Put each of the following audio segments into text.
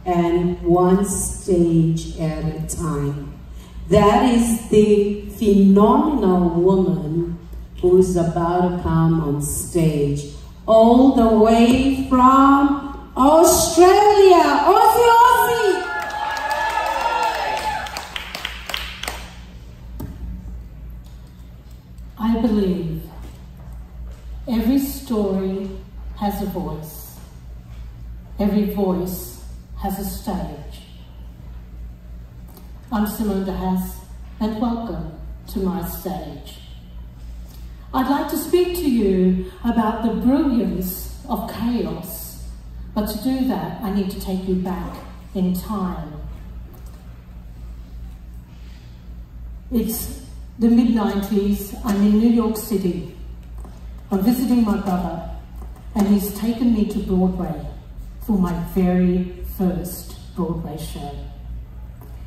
and one stage at a time. That is the phenomenal woman who's about to come on stage, all the way from Australia. Aussie, Aussie! I believe every story has a voice. Every voice has a stage. I'm Simone Haas, and welcome to my stage. I'd like to speak to you about the brilliance of chaos, but to do that, I need to take you back in time. It's the mid-90s, I'm in New York City. I'm visiting my brother, and he's taken me to Broadway for my very first Broadway show.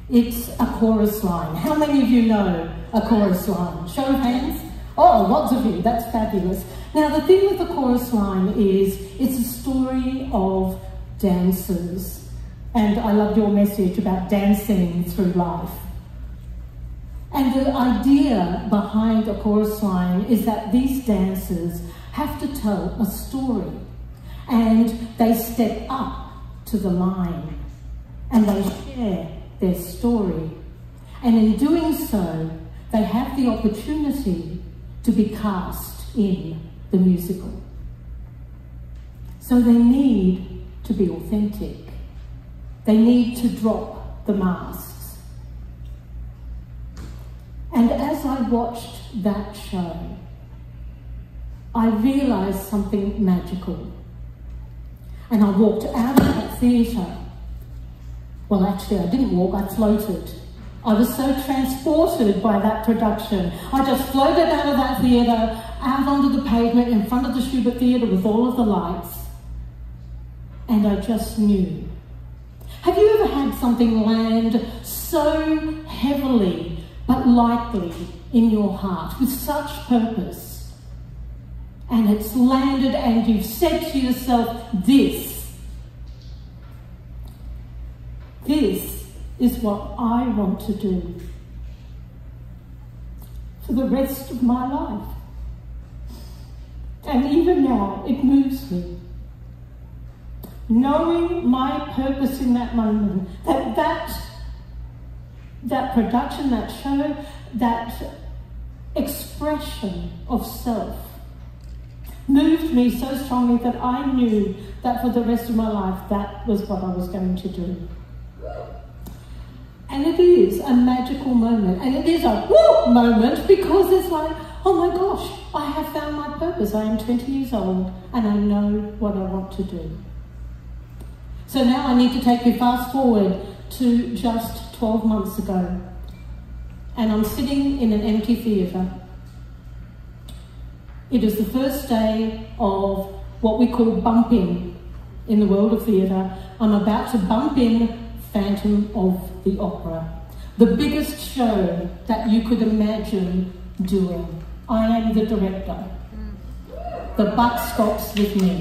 It's a chorus line. How many of you know a chorus line? Show of hands? Oh, lots of you, that's fabulous. Now the thing with the chorus line is, it's a story of dancers. And I loved your message about dancing through life. And the idea behind a chorus line is that these dancers have to tell a story, and they step up to the line and they share their story. And in doing so, they have the opportunity to be cast in the musical. So they need to be authentic. They need to drop the masks. And as I watched that show, I realised something magical. And I walked out of that theatre. Well, actually, I didn't walk, I floated. I was so transported by that production. I just floated out of that theatre, out onto the pavement in front of the Schubert Theatre with all of the lights. And I just knew. Have you ever had something land so heavily but lightly in your heart, with such purpose? And it's landed and you've said to yourself, this is what I want to do for the rest of my life. And even now, it moves me. Knowing my purpose in that moment, that production, that show, that expression of self moved me so strongly that I knew that for the rest of my life, that was what I was going to do. And it is a magical moment, and it is a woo moment, because it's like, oh my gosh, I have found my purpose. I am 20 years old and I know what I want to do. So now I need to take you fast forward to just 12 months ago, and I'm sitting in an empty theatre. It is the first day of what we call bumping in the world of theatre. I'm about to bump in Phantom of the Opera, the biggest show that you could imagine doing. I am the director. The buck stops with me.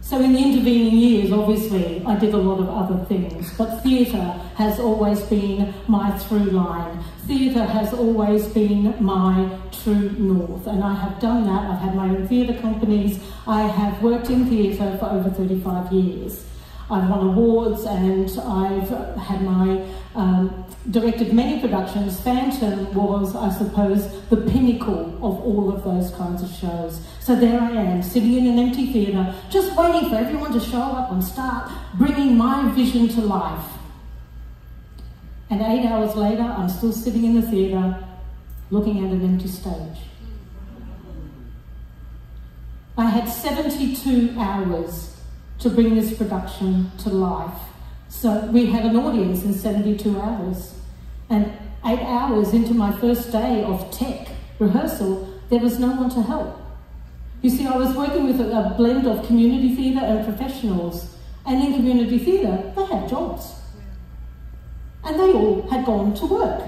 So in the intervening years, obviously, I did a lot of other things, but theatre has always been my through line. Theatre has always been my true north, and I have done that. I've had my own theatre companies. I have worked in theatre for over 35 years. I've won awards, and I've had directed many productions. Phantom was, I suppose, the pinnacle of all of those kinds of shows. So there I am, sitting in an empty theatre, just waiting for everyone to show up and start bringing my vision to life. And 8 hours later, I'm still sitting in the theatre, looking at an empty stage. I had 72 hours to bring this production to life. So we had an audience in 72 hours. And 8 hours into my first day of tech rehearsal, there was no one to help. You see, I was working with a blend of community theatre and professionals. And in community theatre, they had jobs. And they all had gone to work.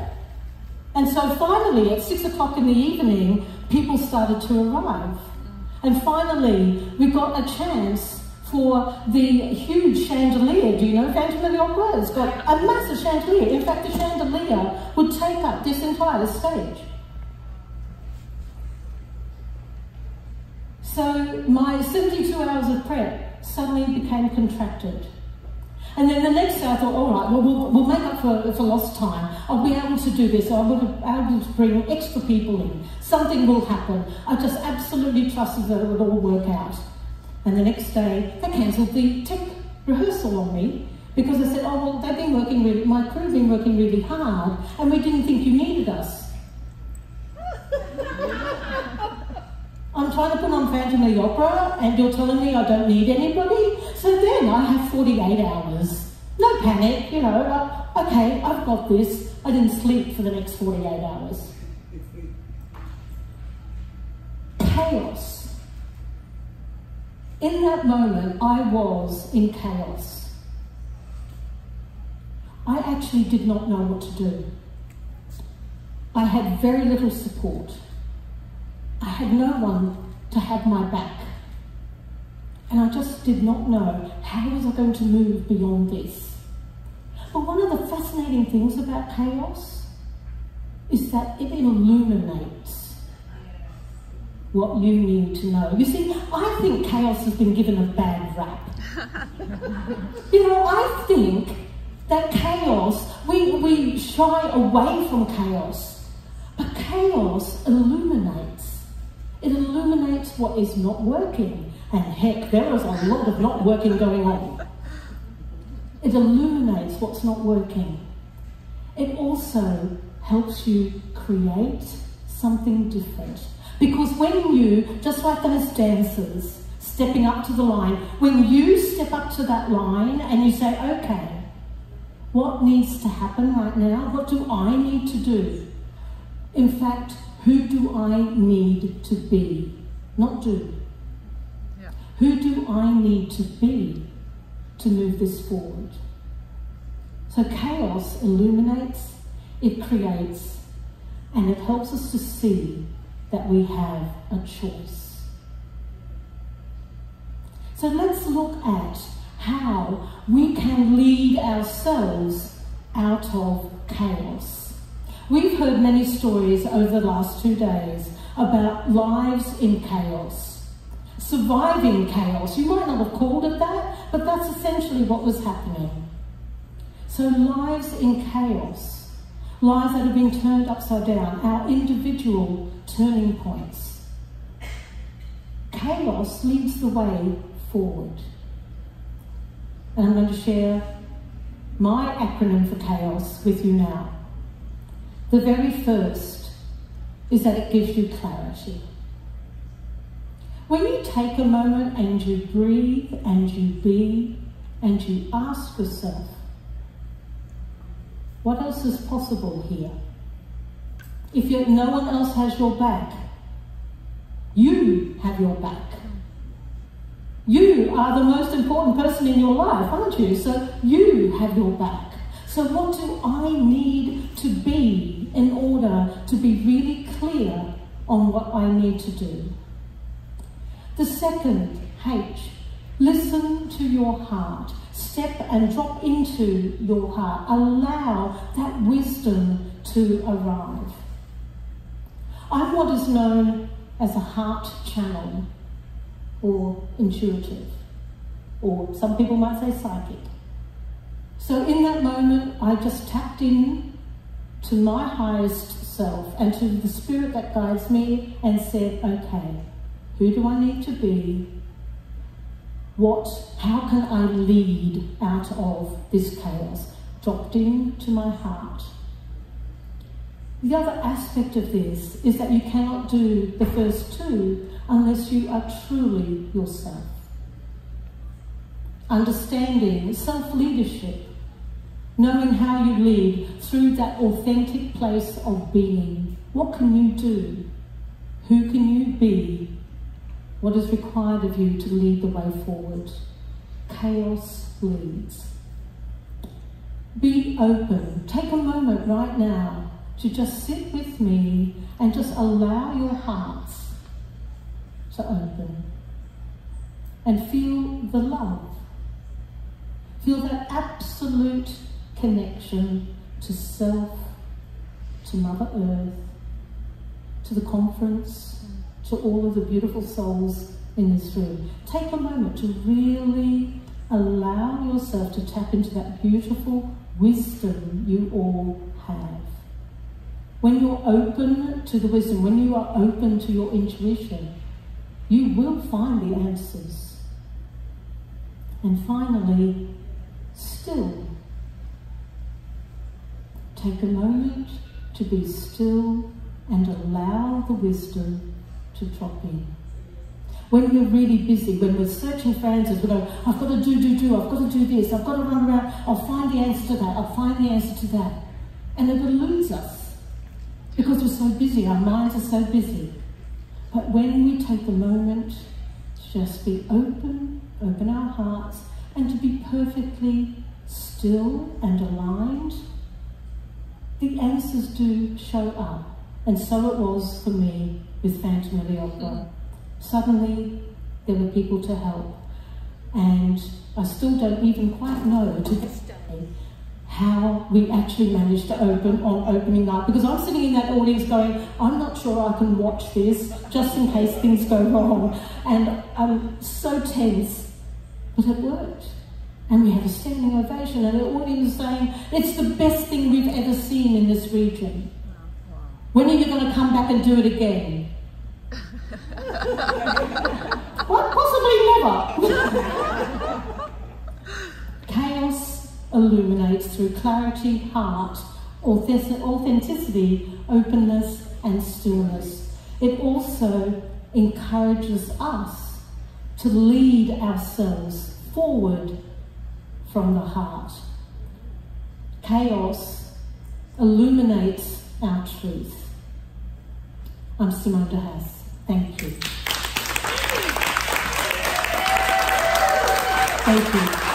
And so finally, at 6 o'clock in the evening, people started to arrive. And finally, we got a chance for the huge chandelier. Do you know Phantom of the Opera? It's got a massive chandelier. In fact, the chandelier would take up this entire stage. So my 72 hours of prep suddenly became contracted. And then the next day I thought, all right, well, we'll make up for lost time. I'll be able to do this. I'll be able to bring extra people in. Something will happen. I just absolutely trusted that it would all work out. And the next day, they cancelled the tech rehearsal on me because they said, oh, well, my crew have been working really hard and we didn't think you needed us. I'm trying to put on Phantom of the Opera and you're telling me I don't need anybody? So then I have 48 hours. No panic, you know, okay, I've got this. I didn't sleep for the next 48 hours. Chaos. In that moment, I was in chaos. I actually did not know what to do. I had very little support. I had no one to have my back. And I just did not know how was I going to move beyond this. But one of the fascinating things about chaos is that it illuminates what you need to know. You see, I think chaos has been given a bad rap. You know, I think that chaos, we shy away from chaos, but chaos illuminates. It illuminates what is not working. And heck, there is a lot of not working going on. It illuminates what's not working. It also helps you create something different. Because when you, just like those dancers stepping up to the line, when you step up to that line and you say, okay, what needs to happen right now? What do I need to do? In fact, who do I need to be? Not do. Yeah. Who do I need to be to move this forward? So chaos illuminates, it creates, and it helps us to see that we have a choice. So let's look at how we can lead ourselves out of chaos. We've heard many stories over the last 2 days about lives in chaos, surviving chaos. You might not have called it that, but that's essentially what was happening. So lives in chaos, lives that have been turned upside down, our individual turning points. Chaos leads the way forward. And I'm going to share my acronym for chaos with you now. The very first is that it gives you clarity. When you take a moment and you breathe and you be and you ask yourself, what else is possible here? If no one else has your back, you have your back. You are the most important person in your life, aren't you? So you have your back. So what do I need to be in order to be really clear on what I need to do? The second, H, listen to your heart. Step and drop into your heart. Allow that wisdom to arrive. I'm what is known as a heart channel, or intuitive, or some people might say psychic. So in that moment, I just tapped in to my highest self and to the spirit that guides me and said, okay, who do I need to be? How can I lead out of this chaos? Dropped into my heart. The other aspect of this is that you cannot do the first two unless you are truly yourself. Understanding self-leadership, knowing how you lead through that authentic place of being. What can you do? Who can you be? What is required of you to lead the way forward? Chaos leads. Be open. Take a moment right now to just sit with me and just allow your hearts to open and feel the love. Feel that absolute connection to self, to Mother Earth, to the conference, to all of the beautiful souls in this room. Take a moment to really allow yourself to tap into that beautiful wisdom you all have. When you're open to the wisdom, when you are open to your intuition, you will find the answers. And finally, still. Take a moment to be still and allow the wisdom to drop in. When we're really busy, when we're searching for answers, we go, I've got to do, I've got to do this, I've got to run around, I'll find the answer to that, I'll find the answer to that. And it will lose us because we're so busy, our minds are so busy. But when we take a moment to just be open our hearts, and to be perfectly still and aligned, the answers do show up. And so it was for me with Phantom of the Opera. Suddenly, there were people to help. And I still don't even quite know to this day how we actually managed to open on opening night. Because I'm sitting in that audience going, I'm not sure I can watch this, just in case things go wrong. And I'm so tense. But it worked. And we had a standing ovation, and the audience saying, it's the best thing we've ever seen in this region. When are you going to come back and do it again? What? Possibly never. Chaos illuminates through clarity, heart, authenticity, openness, and stillness. It also encourages us to lead ourselves forward from the heart. Chaos illuminates our truth. I'm Simone de Haas. Thank you. Thank you.